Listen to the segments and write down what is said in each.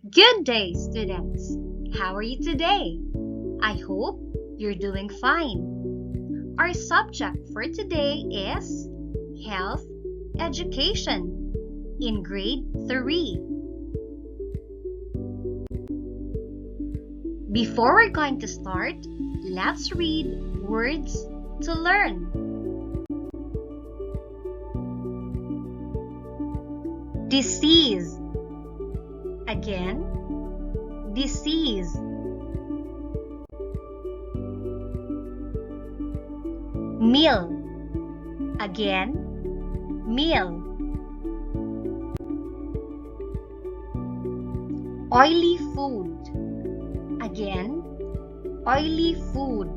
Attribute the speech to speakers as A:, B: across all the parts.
A: Good day, students! How are you today? I hope you're doing fine. Our subject for today is Health Education in Grade 3. Before we're going to start, let's read words to learn. Disease. Again, disease. Meal. Again, meal. Oily food. Again, oily food.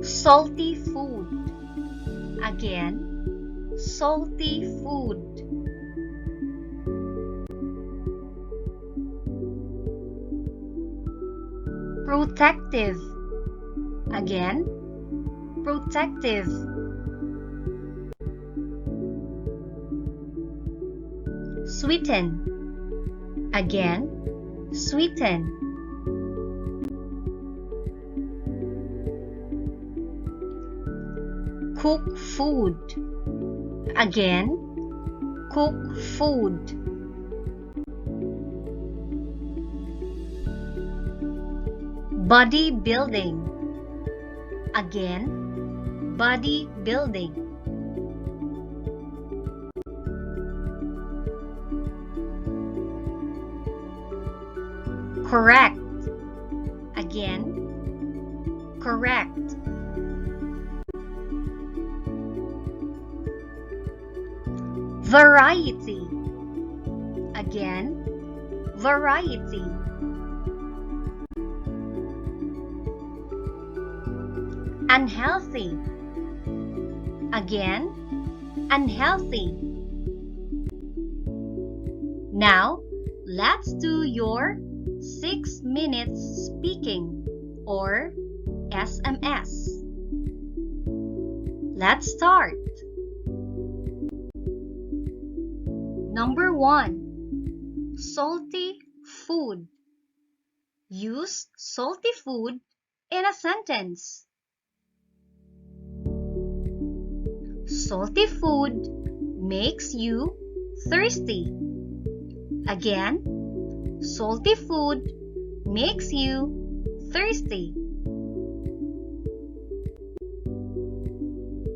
A: Salty food. Again, salty food. Protective. Again, protective. Sweeten. Again, sweeten. Cook food. Again, cook food. Bodybuilding. Again, bodybuilding. Correct. Again, correct. Variety. Again, variety. Unhealthy. Again, unhealthy. Now, let's do your 6 minutes speaking or SMS. Let's start. Number 1. Salty food. Use salty food in a sentence. Salty food makes you thirsty. Again, salty food makes you thirsty.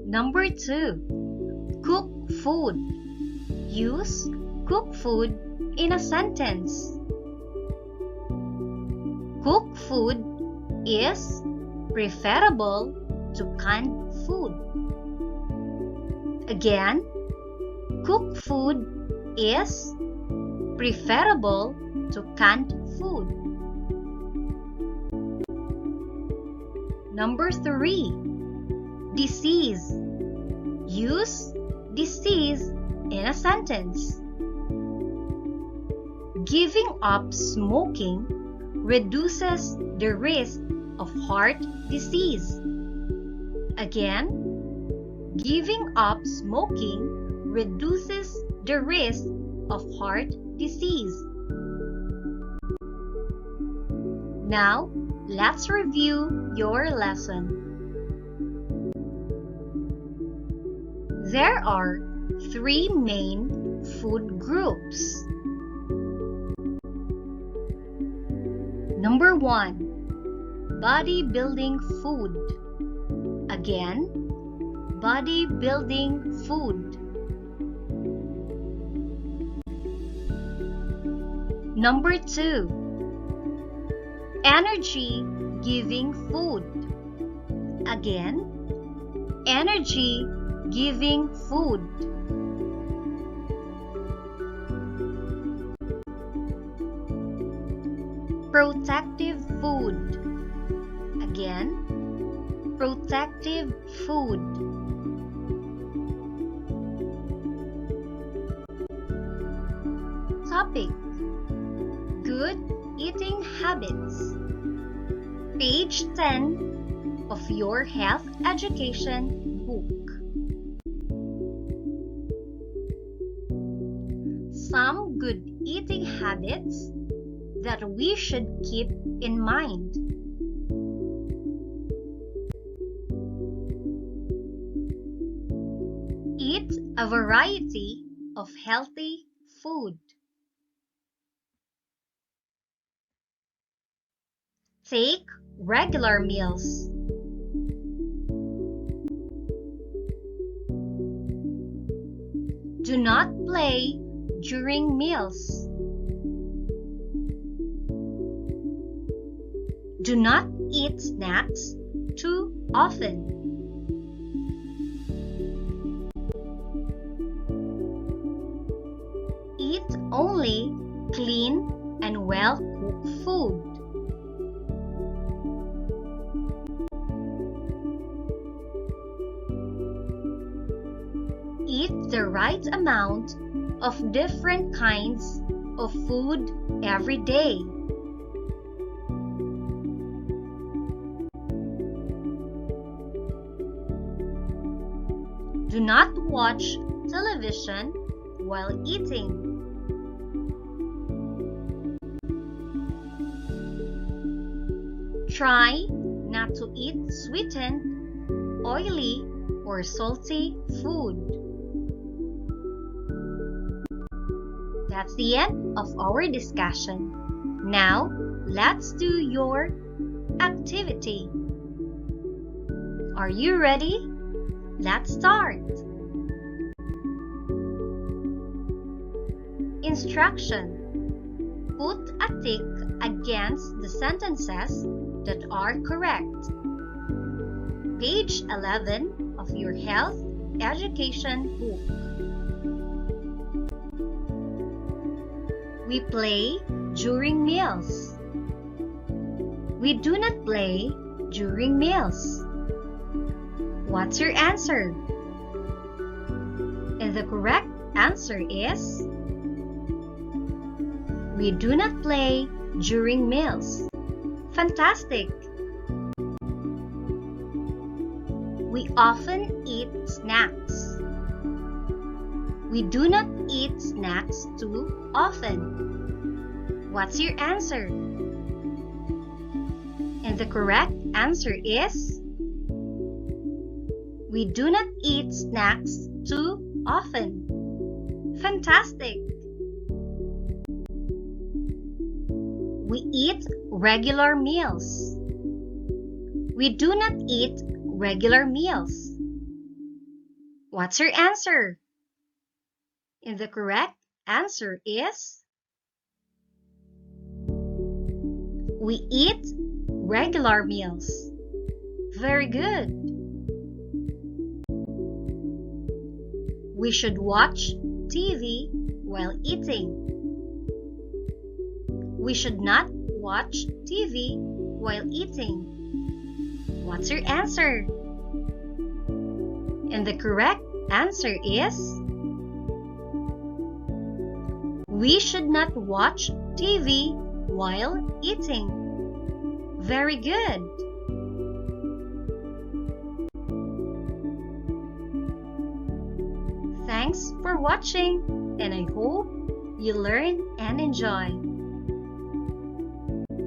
A: Number 2. Cook food. Use cook food in a sentence. Cook food is preferable to canned food. Again, cook food is preferable to canned food. Number 3. Disease. Use disease in a sentence. Giving up smoking reduces the risk of heart disease. Again, giving up smoking reduces the risk of heart disease. Now, let's review your lesson. There are 3 main food groups. Number 1. Bodybuilding food. Again, bodybuilding food. Number 2. Energy-giving food. Again, energy-giving food. Protective food. Again, protective food. Topic: Good eating habits. Page 10 of your health education book. good eating habits that we should keep in mind? Eat a variety of healthy food. Take regular meals. Do not play during meals. Do not eat snacks too often. Eat only clean and well-cooked food. Eat the right amount of different kinds of food every day. Do not watch television while eating. Try not to eat sweetened, oily, or salty food. That's the end of our discussion. Now, let's do your activity. Are you ready? Let's start. Instruction. Put a tick against the sentences that are correct. Page 11 of your health education book. We play during meals. We do not play during meals. What's your answer? And the correct answer is we do not play during meals. Fantastic! We often eat snacks. We do not eat snacks too often. What's your answer? And the correct answer is we do not eat snacks too often. Fantastic! We eat regular meals. We do not eat regular meals. What's your answer? And the correct answer is we eat regular meals. Very good. We should watch TV while eating. We should not watch TV while eating. What's your answer? And the correct answer is we should not watch TV while eating. Very good. Thanks for watching, and I hope you learn and enjoy.